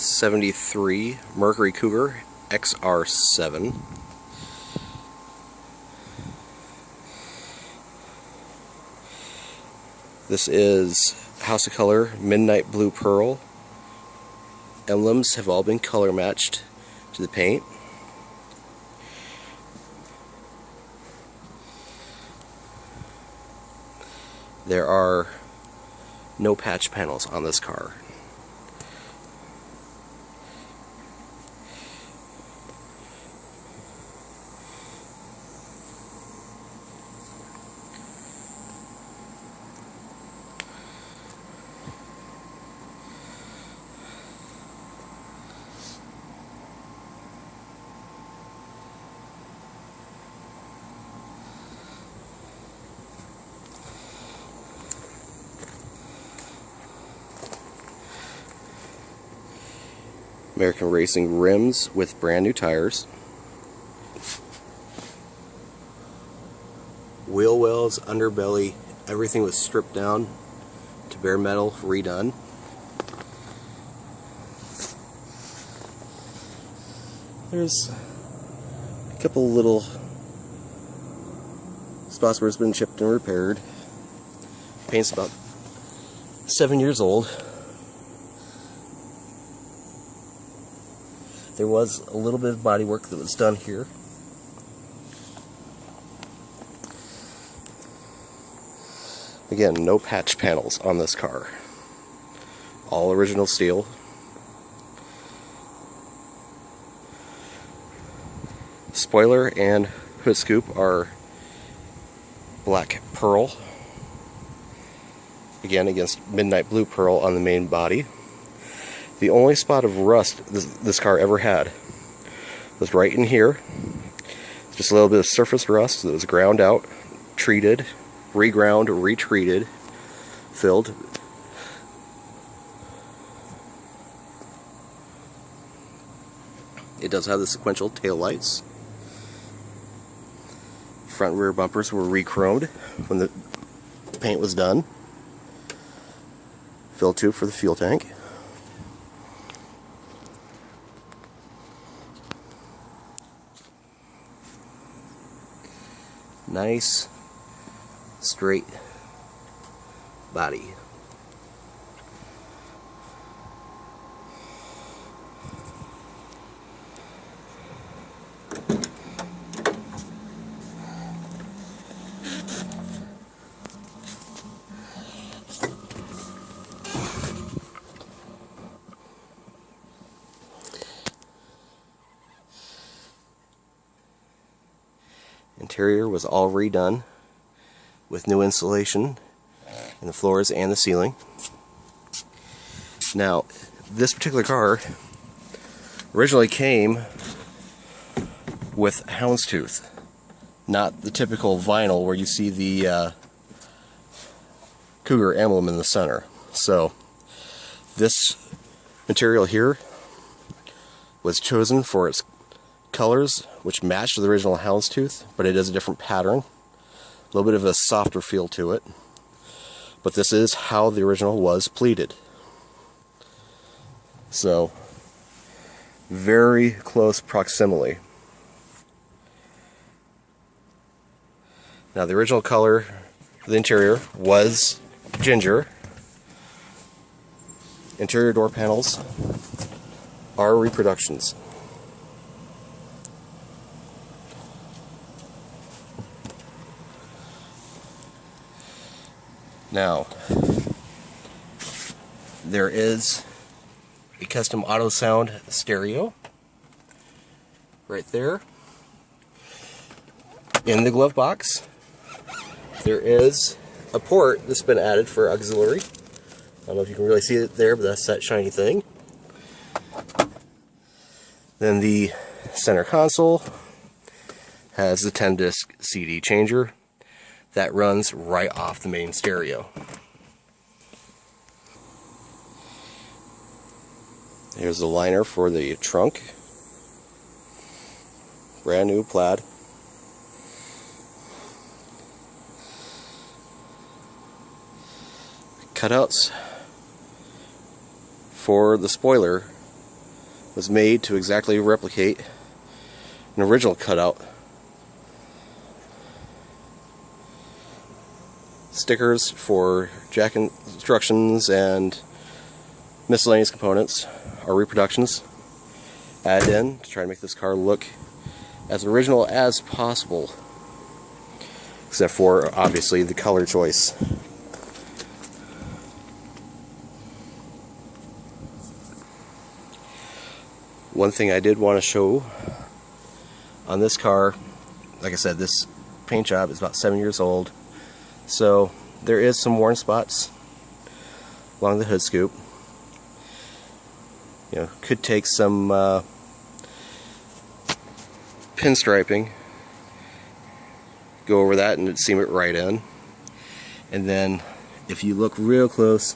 1973 Mercury Cougar XR7. This is House of Color Midnight Blue Pearl. Emblems have all been color matched to the paint. There are no patch panels on this car. American Racing rims with brand new tires. Wheel wells, underbelly, everything was stripped down to bare metal, redone. There's a couple little spots where it's been chipped and repaired. Paint's about 7 years old. There was a little bit of body work that was done here. Again, no patch panels on this car. All original steel. Spoiler and hood scoop are black pearl. Again, against midnight blue pearl on the main body. The only spot of rust this car ever had was right in here. Just a little bit of surface rust that was ground out, treated, reground, retreated, filled. It does have the sequential tail lights. Front and rear bumpers were re-chromed when the paint was done. Fill tube for the fuel tank. Nice, straight body. Interior was all redone with new insulation in the floors and the ceiling. Now, this particular car originally came with houndstooth, not the typical vinyl where you see the Cougar emblem in the center. So, this material here was chosen for its colors, which match the original houndstooth, but it is a different pattern. A little bit of a softer feel to it. But this is how the original was pleated. So, very close proximity. Now, the original color for the interior was ginger. Interior door panels are reproductions. Now, there is a custom auto sound stereo right there. In the glove box, there is a port that's been added for auxiliary. I don't know if you can really see it there, but that's that shiny thing. Then the center console has the 10-disc CD changer that runs right off the main stereo. Here's the liner for the trunk. Brand new plaid. Cutouts for the spoiler was made to exactly replicate an original cutout. Stickers for jack instructions and miscellaneous components are reproductions added in to try to make this car look as original as possible, except for obviously the color choice. One thing I did want to show on this car, like I said, this paint job is about 7 years old, so there is some worn spots along the hood scoop. You know, could take some pinstriping, go over that and seam it right in. And then if you look real close,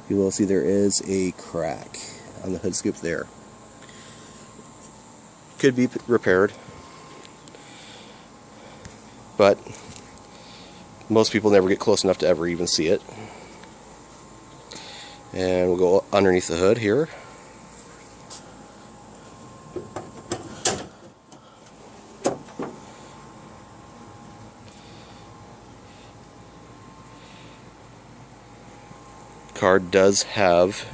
you will see there is a crack on the hood scoop there. Could be repaired, but most people never get close enough to ever even see it. And we'll go underneath the hood here. Car does have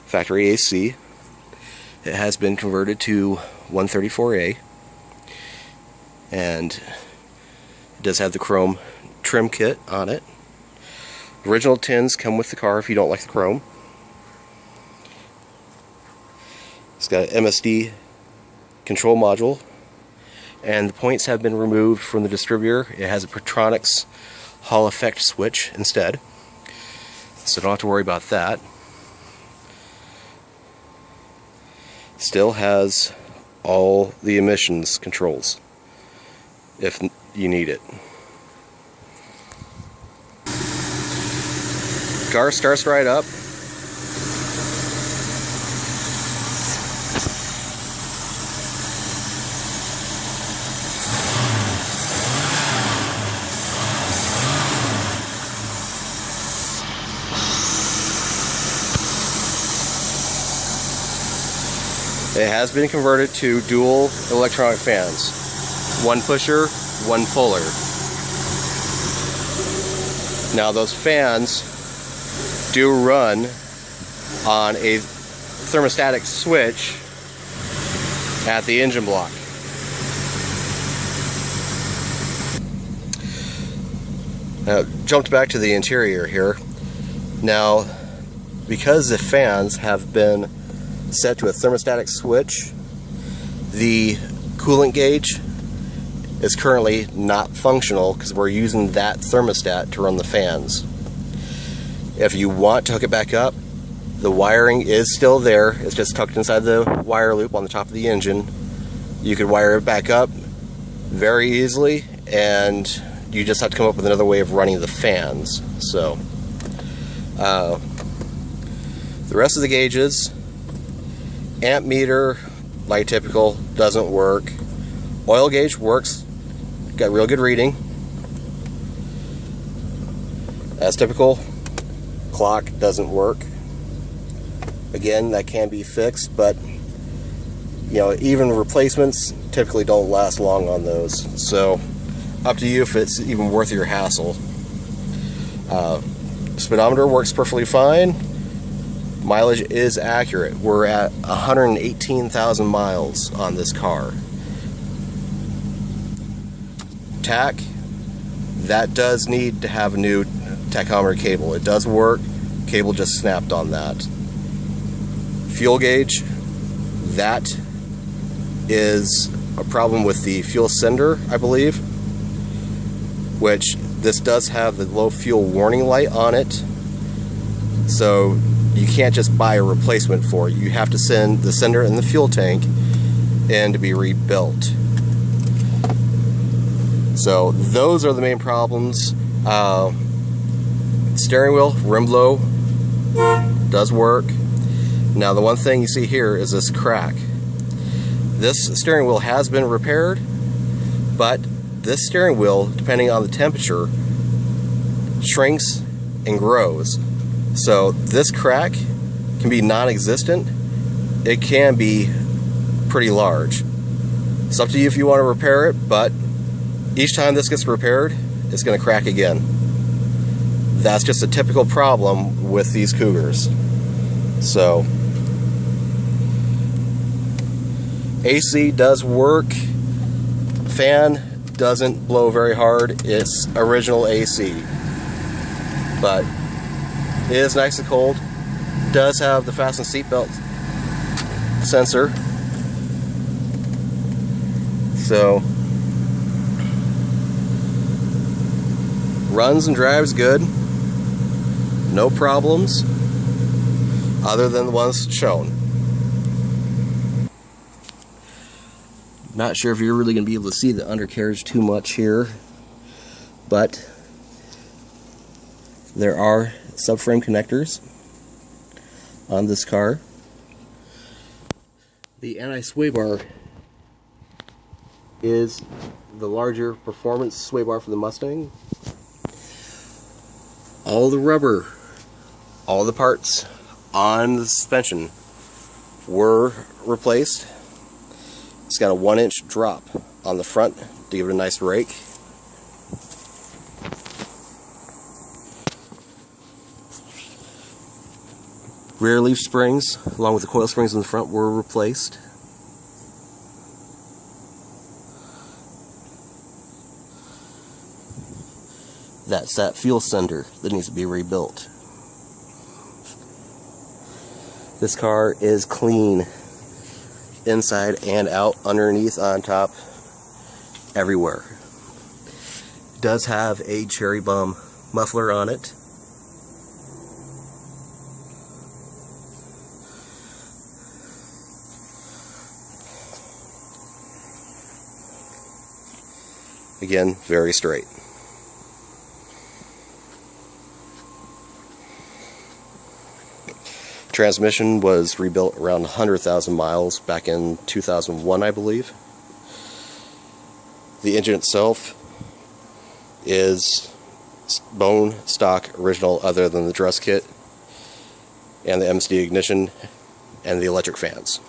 factory AC. It has been converted to 134A, and it does have the chrome trim kit on it. Original tins come with the car if you don't like the chrome. It's got an MSD control module, and the points have been removed from the distributor. It has a Protronix Hall effect switch instead, so don't have to worry about that. Still has all the emissions controls if you need it. Car starts right up. It has been converted to dual electronic fans. One pusher, one puller. Now those fans do run on a thermostatic switch at the engine block. Now, jumped back to the interior here. Now, because the fans have been set to a thermostatic switch, the coolant gauge is currently not functional because we're using that thermostat to run the fans. If you want to hook it back up, the wiring is still there. It's just tucked inside the wire loop on the top of the engine. You could wire it back up very easily, and you just have to come up with another way of running the fans. So the rest of the gauges, amp meter, like typical, doesn't work. Oil gauge works, got real good reading. As typical, clock doesn't work. Again, that can be fixed, but you know, even replacements typically don't last long on those. So up to you if it's even worth your hassle. Speedometer works perfectly fine. Mileage is accurate. We're at 118,000 miles on this car. Tach, that does need to have a new tachometer cable. It does work. Cable just snapped on that. Fuel gauge, that is a problem with the fuel sender, I believe, which this does have the low fuel warning light on it. So you can't just buy a replacement for it. You have to send the sender and the fuel tank in to be rebuilt. So those are the main problems. Steering wheel, rim blow, does work. Now the one thing you see here is this crack. This steering wheel has been repaired, but this steering wheel, depending on the temperature, shrinks and grows. So this crack can be non-existent it can be pretty large. It's up to you if you want to repair it, but each time this gets repaired, it's going to crack again. That's just a typical problem with these Cougars. So, AC does work. Fan doesn't blow very hard. It's original AC. But it is nice and cold. Does have the fasten seatbelt sensor. So, runs and drives good. No problems other than the ones shown. Not sure if you're really going to be able to see the undercarriage too much here, but there are subframe connectors on this car. The anti-sway bar is the larger performance sway bar for the Mustang. All the rubber, all the parts on the suspension were replaced. It's got a 1-inch drop on the front to give it a nice rake. Rear leaf springs, along with the coil springs in the front, were replaced. That's that fuel sender that needs to be rebuilt. This car is clean inside and out, underneath, on top, everywhere. It does have a cherry bomb muffler on it. Again, very straight. Transmission was rebuilt around 100,000 miles back in 2001, I believe. The engine itself is bone stock original, other than the dress kit and the MSD ignition and the electric fans.